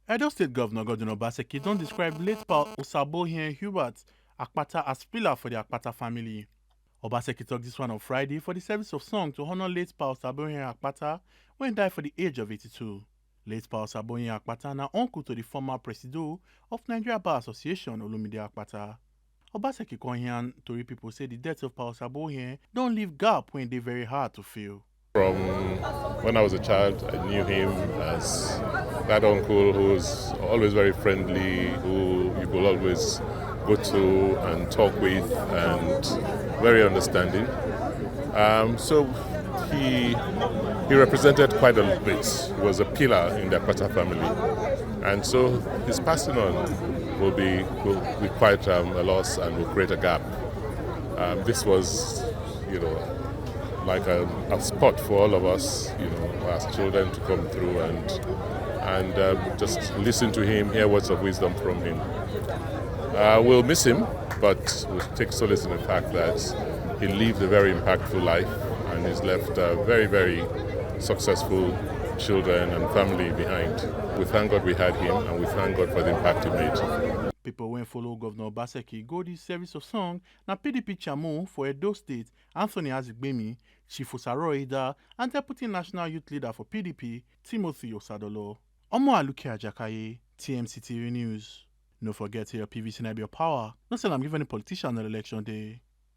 Edo State Governor Godwin Obaseki don't describe late pal Osabohien Hubert Akpata as pillar for the Akpata family. Obaseki talked this one on Friday for the service of song to honor late pal Osabohien Akpata when he died for the age of 82. Late pal Osabohien Akpata na uncle to the former presido of Nigeria Bar Association Olumide Akpata. Obaseki Konyan Tori people say the death of Pal Osabohien don't leave gap when they very hard to fill. From when I was a child, I knew him as that uncle who's always very friendly, who you could always go to and talk with, and very understanding. So he represented quite a bit. He was a pillar in the Akpata family, and so his passing on will be quite a loss and will create a gap. This was, like a spot for all of us, as children to come through and just listen to him, hear words of wisdom from him. We'll miss him, but we'll take solace in the fact that he lived a very impactful life and he's left very, very successful children and family behind. We thank God we had him and we thank God for the impact he made. People when follow Governor Obaseki go this service of song na PDP chairman for Edo State Anthony Azigbemi, Chief Osaro Ida, and Deputy National Youth Leader for PDP Timothy Osadolo. Omo Aluke Ajakaye, TMC TV News. No forget to your PVC Nabio Power. No say I'm giving a politician on election day.